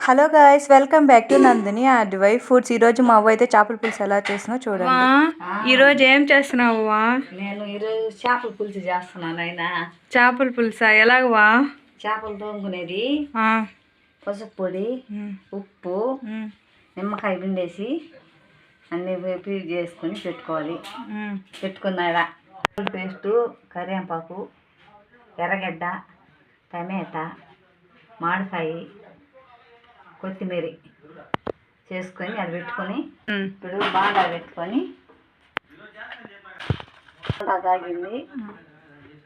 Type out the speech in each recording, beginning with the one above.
Hello guys, welcome back to Nandini RDY foods. ఈరోజు మా అవ్వ అయితే చేపల పులుసు ఎలా చేసినా చూడండి. ఈరోజు ఏం చేస్తున్నావా? నేను ఈరోజు చేపల పులుసు చేస్తున్నాను. అయినా చేపల పులుసా? ఎలాగవా? చేపలు తోముకునేది పసుపు పొడి, ఉప్పు, నిమ్మకాయ పిండేసి అన్నీ పీల్ చేసుకొని పెట్టుకోవాలి. పెట్టుకున్నాడా పేస్టు, కరివేపాకు, ఎర్రగడ్డ, టమాటా, మామిడికాయ, కొత్తిమీర చేసుకొని అది పెట్టుకొని ఇప్పుడు బాగా పెట్టుకొని తాగింది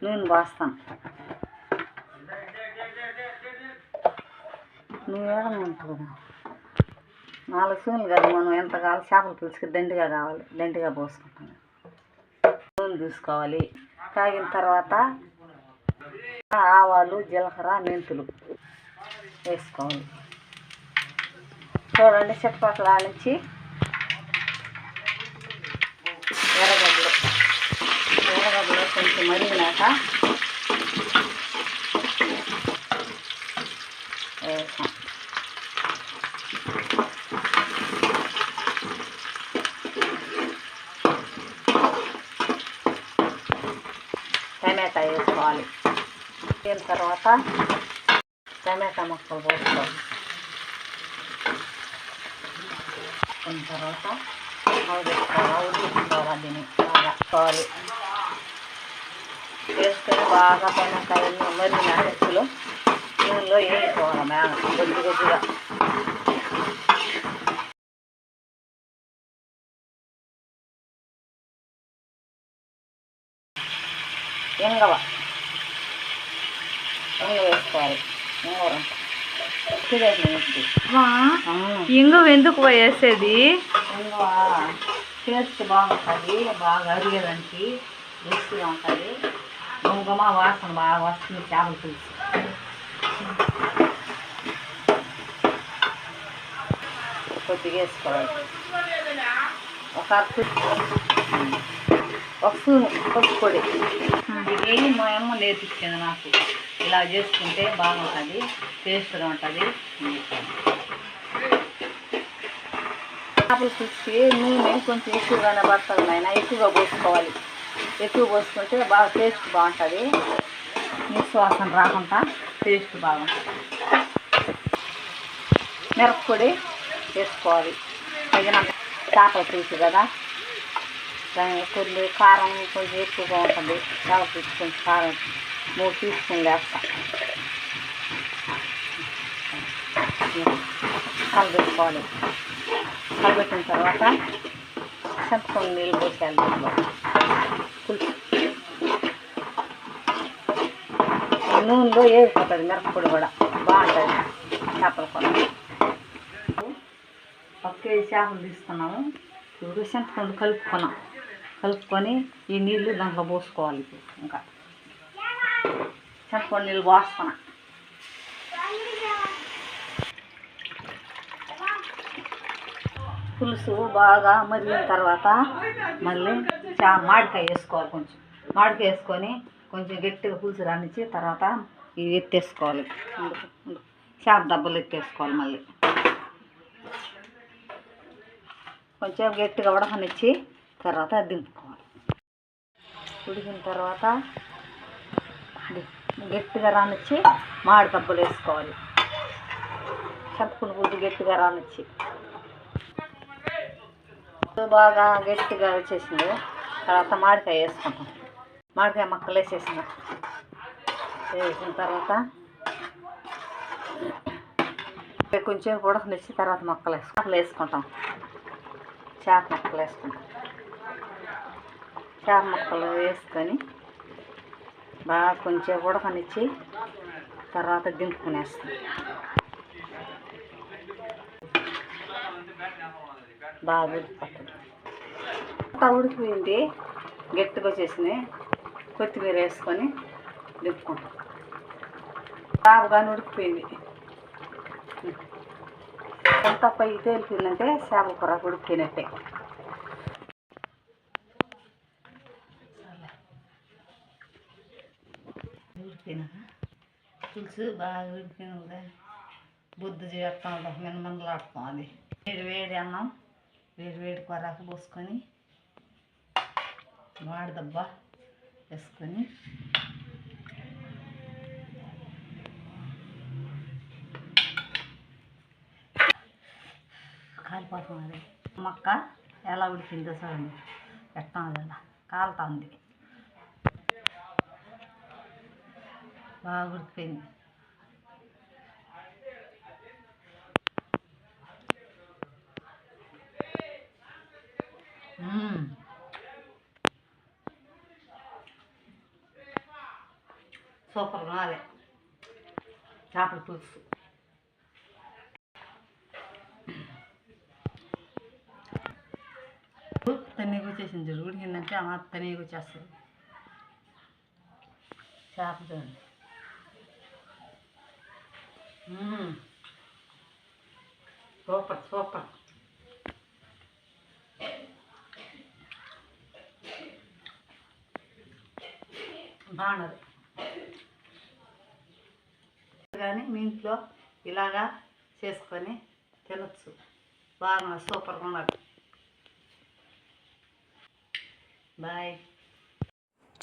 నూనె పోస్తాం. నూనె ఉంటుంది 4 స్పూన్లు కదా. మనం ఎంత కావాలి చేపల పులుసుకి దండిగా కావాలి, దండిగా పోసుకుంటాం. నూనె చూసుకోవాలి. తాగిన తర్వాత ఆవాలు, జీలకర్ర, మెంతులు వేసుకోవాలి. చూడండి, చెట్పట్లు ఆడించి ఎర్రగడ్డలు కొంచెం మరిగినాక వేసాం. టమాటా వేసుకోవాలి. దీని తర్వాత టమాటా ముక్కలు పోసుకోవాలి. దీని తర్వాత ఉడికించుకోవాలి. దీన్ని బాగా కావాలి వేసుకొని బాగా టమాటాలు మరిగిన ఎత్తులో నూనెలో వేసుకోవాలి. మేడం కొద్దిగా ఇంగ వేసుకోవాలి. ఇంగు ఎందుకు వేసేది? ఇంగువ టేస్ట్ బాగుంటుంది, బాగా అరిగేదానికి రుచిగా ఉంటుంది. గుమగుమ వాసన బాగా వస్తుంది చేపల పులుసు. కొద్దిగా వేసుకోవాలి. ఒక స్పూను పసుపు పొడి. ఇది మా అమ్మ నేర్పించింది నాకు. ఇలా చేసుకుంటే బాగుంటుంది, టేస్ట్గా ఉంటుంది. చేపల పులుసుకి నూనె కొంచెం ఎక్కువగానే పడుతుంది. అయినా ఎక్కువగా పోసుకోవాలి. ఎక్కువ పోసుకుంటే బాగా టేస్ట్ బాగుంటుంది. నిశ్వాసన రాకుండా టేస్ట్ బాగుంటుంది. మిరప్పొడి వేసుకోవాలి. తగినంత చేపల పులుసు కదా, కొన్ని కారం కొంచెం ఎక్కువగా ఉంటుంది. చేపల పులుసు కొంచెం కారం 3 టీ స్పూన్లు వేస్తాం. కలబెట్టుకోవాలి. కలబెట్టిన తర్వాత చింతపండు నీళ్ళు పోసేయాలి. దీంట్లో పులుసు నూనెలో వేగిపోతుంది. మిరప్పొడి కూడా బాగుంటుంది చేపల కూర. 1 కేజీ చేపలు తీసుకున్నాము. ఇప్పుడు చింతపండు కలుపుకొని ఈ నీళ్ళు దాంట్లో పోసుకోవాలి. ఇంకా చింతపండు నీళ్ళు పోస్తున్నా. పులుసు బాగా మరిగిన తర్వాత మళ్ళీ మామిడికాయ వేసుకోవాలి. కొంచెం మామిడికాయ వేసుకొని కొంచెం గట్టిగా పులుసు రానిచ్చి తర్వాత ఇవి ఎత్తేసుకోవాలి. చేప దెబ్బలు ఎత్తేసుకోవాలి. మళ్ళీ కొంచెం గట్టిగా ఉడకనిచ్చి తర్వాత దింపుకోవాలి. ఉడికిన తర్వాత గట్టిగా రానిచ్చి మామిడి దెబ్బలు వేసుకోవాలి. చింతపండు పులుసు గట్టిగా రానిచ్చి బాగా గట్టిగా వచ్చేసింది. తర్వాత మామిడికాయ వేసుకుంటాం. మామిడికాయ ముక్కలు వేసిన తర్వాత కొంచెం ఉడకనిచ్చి తర్వాత ముక్కలు వేసుకుంటాం. చేప ముక్కలు వేసుకుంటాం. చేప ముక్కలు వేసుకొని బాగా కొంచెం ఉడకనిచ్చి తర్వాత దింపుకునేస్తాం. బాగా ఉడికిపోతుంది. ఉడికిపోయింది, గట్టిగా వచ్చేసినాయి. కొత్తిమీర వేసుకొని దింపుకుంటాం. బాగా ఉడికిపోయింది. అంతా పైకి తేలిపోయిందంటే చేపల కూర ఉడికిపోయినట్టే. ఉడికిపోయినాక పులుసు బాగా ఉడికిపోయినా బుద్ధి చేస్తాం మినమందలాడుతాం. అది వేడి వేడి అన్నం వేడి వేడి కొరాకు పోసుకొని వాడదబ్బా వేసుకొని కాలిపోతాం. అది మొక్క ఎలా ఉడికిందో చూడండి, ఎట్టా అలా కాలుతా ఉంది, బాగా ఉడికిపోయింది. సూపర్గా ఉన్నది చేపల పులుసు. తనీగా వచ్చేసింది, ఉడికిందంటే ఆ మాత్రం తనీగా వచ్చేస్తుంది. చేప చూడండి, సూపర్ సూపర్. బాగున్నది. కానీ మీ ఇంట్లో ఇలాగా చేసుకొని తినచ్చు, బాగా సూపర్గా ఉన్నది. బాయ్.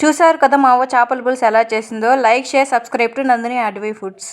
చూసారు కదా మా అవ్వ చేపల పులుసు ఎలా చేసిందో. Like, share, subscribe to Nandini అడవి ఫుడ్స్.